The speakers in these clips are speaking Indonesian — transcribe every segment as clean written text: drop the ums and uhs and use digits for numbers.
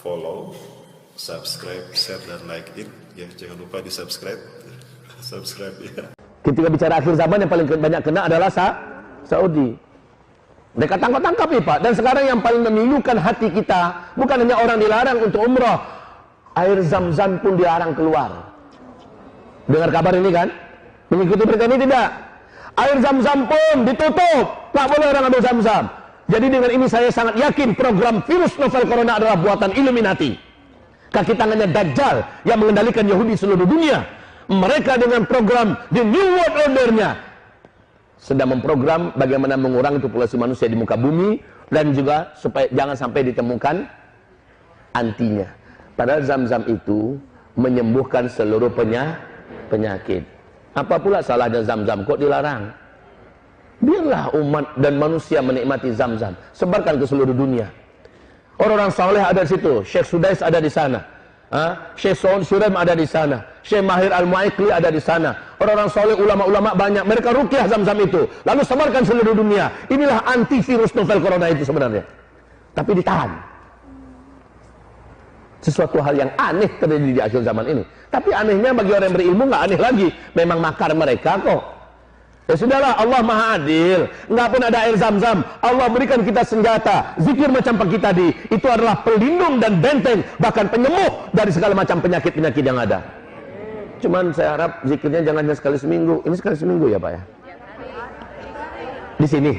follow, subscribe, share dan like it ya. Jangan lupa di subscribe ya. Ketika bicara akhir zaman yang paling banyak kena adalah Saudi. Mereka tangkap Pak. Dan sekarang yang paling memilukan hati kita bukan hanya orang dilarang untuk umrah, air zam-zam pun dilarang keluar. Dengar kabar ini kan? Mengikuti berita ini tidak? Air zam-zam pun ditutup, tak boleh orang ambil zam-zam. Jadi dengan ini saya sangat yakin program virus novel corona adalah buatan Illuminati. Kaki tangannya Dajjal yang mengendalikan Yahudi seluruh dunia. Mereka dengan program The New World Order-nya sedang memprogram bagaimana mengurangi populasi manusia di muka bumi dan juga supaya jangan sampai ditemukan antinya. Padahal zam-zam itu menyembuhkan seluruh penyakit. Apa pula salahnya zam-zam kok dilarang? Biarlah umat dan manusia menikmati zam-zam. Sebarkan ke seluruh dunia. Orang-orang saleh ada di situ. Syekh Sudais ada di sana. Syekh Suraim ada di sana. Syekh Mahir Al-Mu'aikli ada di sana. Orang-orang saleh, ulama-ulama banyak. Mereka ruqyah zam-zam itu. Lalu sebarkan seluruh dunia. Inilah antivirus novel corona itu sebenarnya. Tapi ditahan. Sesuatu hal yang aneh terjadi di akhir zaman ini. Tapi anehnya bagi orang yang berilmu nggak aneh lagi. Memang makar mereka kok. Ya sudahlah, Allah Maha Adil. Nggak pun ada air zam-zam. Allah berikan kita senjata. Zikir macam pagi tadi. Itu adalah pelindung dan benteng. Bahkan penyembuh dari segala macam penyakit-penyakit yang ada. Cuman saya harap zikirnya jangan hanya sekali seminggu. Ini sekali seminggu ya Pak ya? Di sini?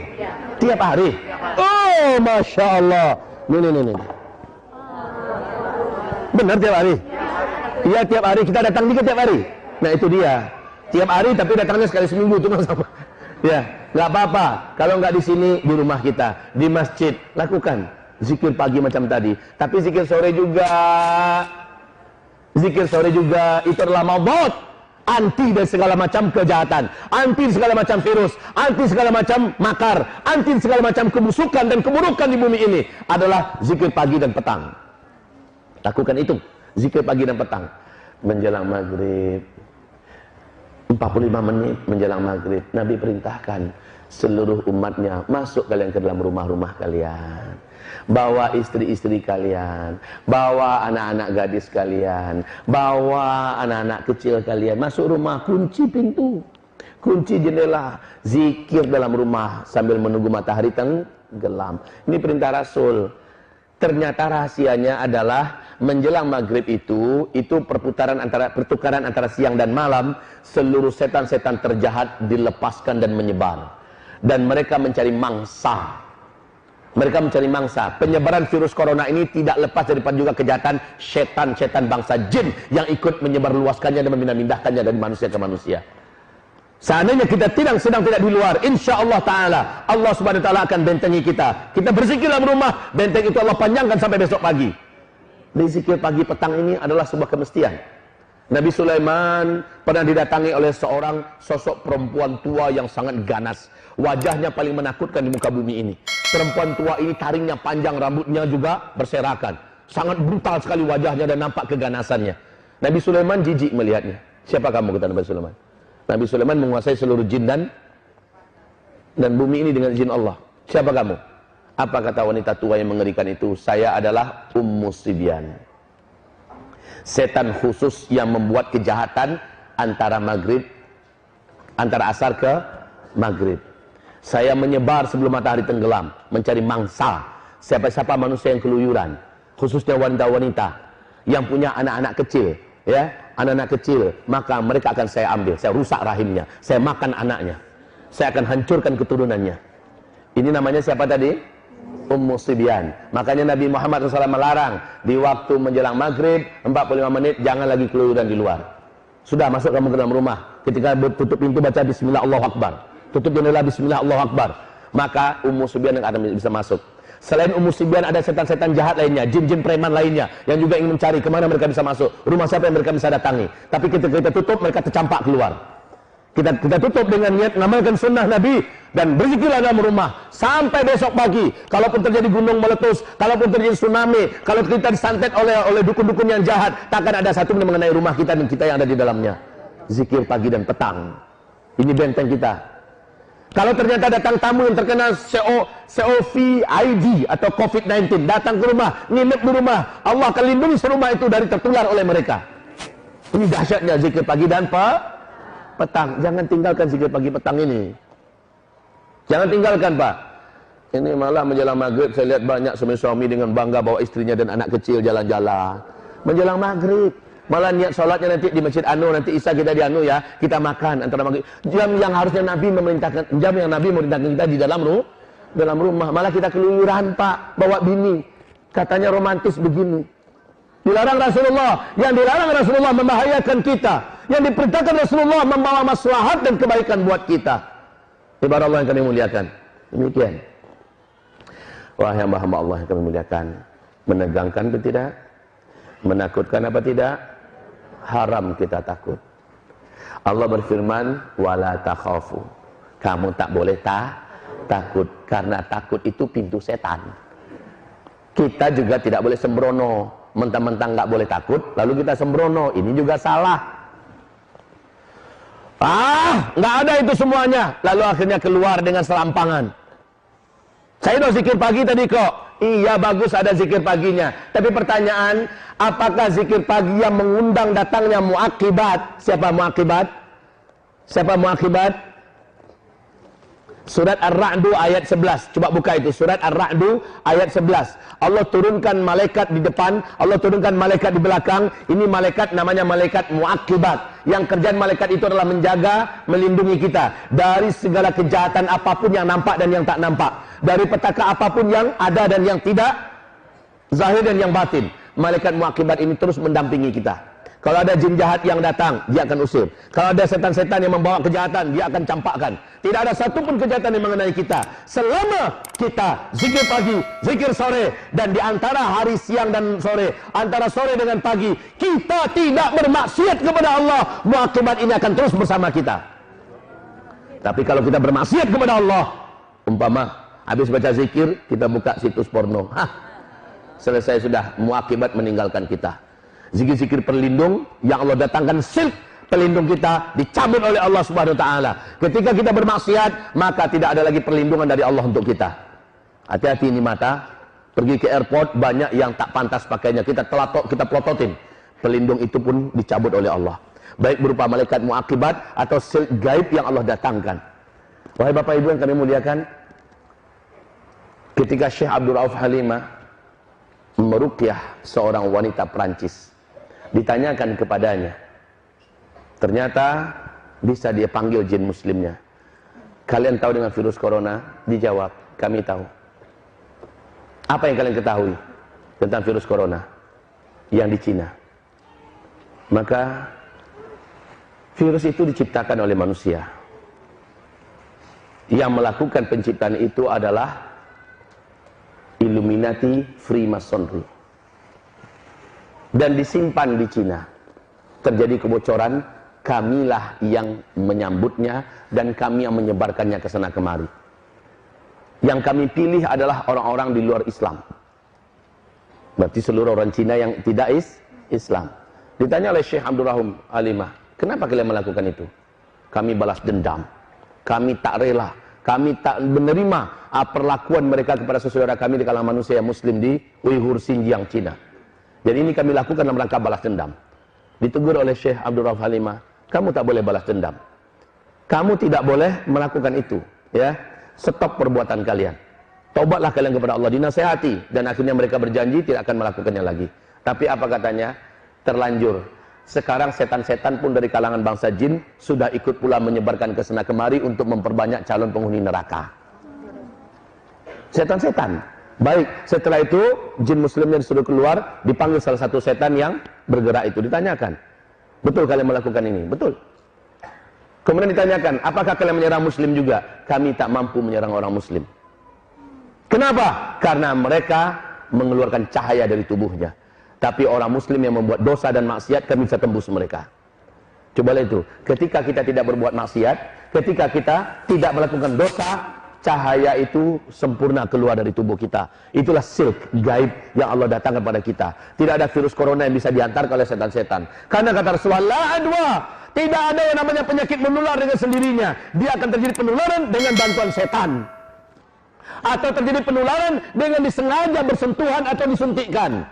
Tiap hari? Oh Masya Allah. Nih. Benar tiap hari? Iya tiap hari. Kita datang dikit tiap hari. Nah itu dia. Tiap hari tapi datangnya sekali seminggu itu sama. Ya, nggak apa-apa. Kalau nggak di sini di rumah kita, di masjid lakukan zikir pagi macam tadi. Tapi zikir sore juga. Zikir sore juga itu adalah maudot, anti dari segala macam kejahatan, anti segala macam virus, anti segala macam makar, anti segala macam kebusukan dan keburukan di bumi ini adalah zikir pagi dan petang. Lakukan itu, zikir pagi dan petang. Menjelang maghrib 45 menit menjelang maghrib, Nabi perintahkan seluruh umatnya, masuk kalian ke dalam rumah-rumah kalian, bawa istri-istri kalian, bawa anak-anak gadis kalian, bawa anak-anak kecil kalian, masuk rumah, kunci pintu, kunci jendela, zikir dalam rumah sambil menunggu matahari tenggelam. Ini perintah Rasul. Ternyata rahasianya adalah menjelang maghrib itu pertukaran antara siang dan malam, seluruh setan-setan terjahat dilepaskan dan menyebar. Dan mereka mencari mangsa. Mereka mencari mangsa. Penyebaran virus corona ini tidak lepas daripada juga kejahatan setan-setan bangsa jin yang ikut menyebarluaskannya dan memindah-mindahkannya dari manusia ke manusia. Seandainya kita sedang tidak di luar, insya Allah Ta'ala, Allah Subhanahu Wa Ta'ala akan bentengi kita. Kita berzikir dalam rumah, benteng itu Allah panjangkan sampai besok pagi. Zikir pagi petang ini adalah sebuah kemestian. Nabi Sulaiman pernah didatangi oleh seorang sosok perempuan tua yang sangat ganas. Wajahnya paling menakutkan di muka bumi ini. Perempuan tua ini taringnya panjang, rambutnya juga berserakan. Sangat brutal sekali wajahnya dan nampak keganasannya. Nabi Sulaiman jijik melihatnya. Siapa kamu, kata Nabi Sulaiman? Nabi Sulaiman menguasai seluruh jin dan bumi ini dengan izin Allah. Siapa kamu? Apa kata wanita tua yang mengerikan itu? Saya adalah Ummu Sibyan. Setan khusus yang membuat kejahatan antara asar ke maghrib. Saya menyebar sebelum matahari tenggelam, mencari mangsa. Siapa-siapa manusia yang keluyuran, khususnya wanita-wanita yang punya anak-anak kecil, ya. Anak-anak kecil, maka mereka akan saya ambil, saya rusak rahimnya, saya makan anaknya, saya akan hancurkan keturunannya. Ini namanya siapa tadi? Ummu Sibyan. Makanya Nabi Muhammad SAW melarang di waktu menjelang maghrib 45 menit jangan lagi keluyuran di luar. Sudah, masuk kamu ke dalam rumah. Ketika tutup pintu baca Bismillah Allahu Akbar, tutup jendela Bismillah Allahu Akbar, maka Ummu Sibyan yang akan bisa masuk. Selain Ummu Sibyan ada setan-setan jahat lainnya, jin-jin preman lainnya yang juga ingin mencari kemana mereka bisa masuk, rumah siapa yang mereka bisa datangi. Tapi ketika kita tutup, mereka tercampak keluar. Kita tutup dengan niat mengamalkan sunnah Nabi dan berzikirlah dalam rumah sampai besok pagi. Kalaupun terjadi gunung meletus, kalaupun terjadi tsunami, kalau kita disantet oleh dukun-dukun yang jahat, takkan ada satu yang mengenai rumah kita dan kita yang ada di dalamnya. Zikir pagi dan petang. Ini benteng kita. Kalau ternyata datang tamu yang terkena COVID atau COVID-19, datang ke rumah, nginep di rumah, Allah akan lindungi serumah itu dari tertular oleh mereka. Ini dahsyatnya zikir pagi dan petang. Jangan tinggalkan zikir pagi petang ini. Jangan tinggalkan, Pak. Ini malah menjelang maghrib saya lihat banyak suami-suami dengan bangga bawa istrinya dan anak kecil jalan-jalan. Menjelang maghrib, malah niat sholatnya nanti di Masjid Anu, nanti Isya kita di Anu ya, kita makan antara maghrib. Jam yang harusnya Nabi memerintahkan, jam yang Nabi memerintahkan kita di dalam rumah, malah kita keluyuran, Pak, bawa bini. Katanya romantis begini. Dilarang Rasulullah, yang dilarang Rasulullah membahayakan kita. Yang diperintahkan Rasulullah membawa maslahat dan kebaikan buat kita. Ibarat Allah yang kami muliakan. Demikian. Wahai hamba-hamba Allah yang kami muliakan, menegangkan atau tidak? Menakutkan apa tidak? Haram kita takut. Allah berfirman, wala takhafu. Kamu tak boleh takut, karena takut itu pintu setan. Kita juga tidak boleh sembrono, mentang-mentang nggak boleh takut, lalu kita sembrono. Ini juga salah. Nggak ada itu semuanya. Lalu akhirnya keluar dengan selampangan. Saya udah zikir pagi tadi kok. Iya, bagus ada zikir paginya. Tapi pertanyaan, apakah zikir pagi yang mengundang datangnya muakibat? Siapa muakibat? Siapa muakibat? Surat Ar-Ra'du ayat 11. Coba buka itu, surat Ar-Ra'du ayat 11. Allah turunkan malaikat di depan, Allah turunkan malaikat di belakang. Ini malaikat namanya malaikat muakibat. Yang kerjaan malaikat itu adalah menjaga, melindungi kita dari segala kejahatan apapun yang nampak dan yang tak nampak. Dari petaka apapun yang ada dan yang tidak, zahir dan yang batin. Malaikat muakibat ini terus mendampingi kita. Kalau ada jin jahat yang datang, dia akan usir. Kalau ada setan-setan yang membawa kejahatan, dia akan campakkan. Tidak ada satupun kejahatan yang mengenai kita selama kita zikir pagi, zikir sore, dan di antara hari siang dan sore, antara sore dengan pagi, kita tidak bermaksiat kepada Allah. Muakibat ini akan terus bersama kita. Tapi kalau kita bermaksiat kepada Allah, umpama habis baca zikir, kita buka situs porno, selesai sudah, muakibat meninggalkan kita. Zikir-zikir pelindung yang Allah datangkan, silk pelindung kita dicabut oleh Allah Subhanahu wa taala. Ketika kita bermaksiat, maka tidak ada lagi perlindungan dari Allah untuk kita. Hati-hati ini mata. Pergi ke airport, banyak yang tak pantas pakainya. Kita pelototin. Pelindung itu pun dicabut oleh Allah. Baik berupa malaikat muakibat atau silk gaib yang Allah datangkan. Wahai Bapak Ibu yang kami muliakan, ketika Syekh Abdul Rauf Halimah meruqyah seorang wanita Perancis, ditanyakan kepadanya, ternyata bisa dia panggil jin muslimnya. Kalian tahu dengan virus corona? Dijawab, kami tahu. Apa yang kalian ketahui tentang virus corona yang di Cina? Maka virus itu diciptakan oleh manusia. Yang melakukan penciptaan itu adalah Illuminati Freemasonry, dan disimpan di Cina. Terjadi kebocoran, kamilah yang menyambutnya dan kami yang menyebarkannya ke sana kemari. Yang kami pilih adalah orang-orang di luar Islam. Berarti seluruh orang Cina yang tidak Islam. Ditanya oleh Syekh Abdul Rahim Halimah, kenapa kalian melakukan itu? Kami balas dendam. Kami tak rela. Kami tak menerima perlakuan mereka kepada saudara kami di kalangan manusia Muslim di Uighur, Xinjiang, Cina. Jadi ini kami lakukan dalam rangka balas dendam. Ditegur oleh Syekh Abdul Rauf Halimah, kamu tak boleh balas dendam. Kamu tidak boleh melakukan itu. Ya, stop perbuatan kalian. Taubatlah kalian kepada Allah, dinasehati, dan akhirnya mereka berjanji tidak akan melakukannya lagi. Tapi apa katanya? Terlanjur. Sekarang setan-setan pun dari kalangan bangsa jin sudah ikut pula menyebarkan ke sana kemari untuk memperbanyak calon penghuni neraka. Setan-setan. Baik, setelah itu jin muslimnya disuruh keluar, dipanggil salah satu setan yang bergerak itu, ditanyakan, betul kalian melakukan ini? Betul. Kemudian ditanyakan, apakah kalian menyerang muslim juga? Kami tak mampu menyerang orang muslim. Kenapa? Karena mereka mengeluarkan cahaya dari tubuhnya. Tapi orang muslim yang membuat dosa dan maksiat, kami bisa tembus mereka. Cobalah itu, ketika kita tidak berbuat maksiat, ketika kita tidak melakukan dosa, cahaya itu sempurna keluar dari tubuh kita. Itulah silk gaib yang Allah datangkan pada kita. Tidak ada virus corona yang bisa diantarkan oleh setan-setan. Karena kata Rasulullah, la adwa, Tidak ada yang namanya penyakit menular dengan sendirinya. Dia akan terjadi penularan dengan bantuan setan. Atau terjadi penularan dengan disengaja bersentuhan atau disuntikkan.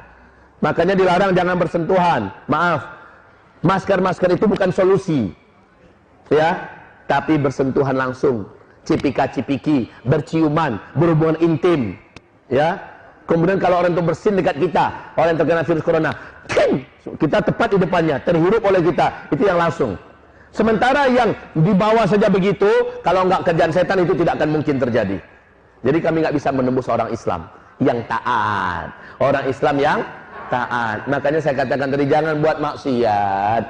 Makanya dilarang jangan bersentuhan. Maaf, masker-masker itu bukan solusi, ya, tapi bersentuhan langsung, cipika-cipiki, berciuman, berhubungan intim, ya. Kemudian kalau orang itu bersin dekat kita, orang yang terkena virus corona, kita tepat di depannya, terhirup oleh kita, itu yang langsung. Sementara yang di bawah saja begitu, kalau nggak kerjaan setan itu tidak akan mungkin terjadi. Jadi kami nggak bisa menembus orang Islam yang taat, orang Islam yang taat. Makanya saya katakan tadi, jangan buat maksiat.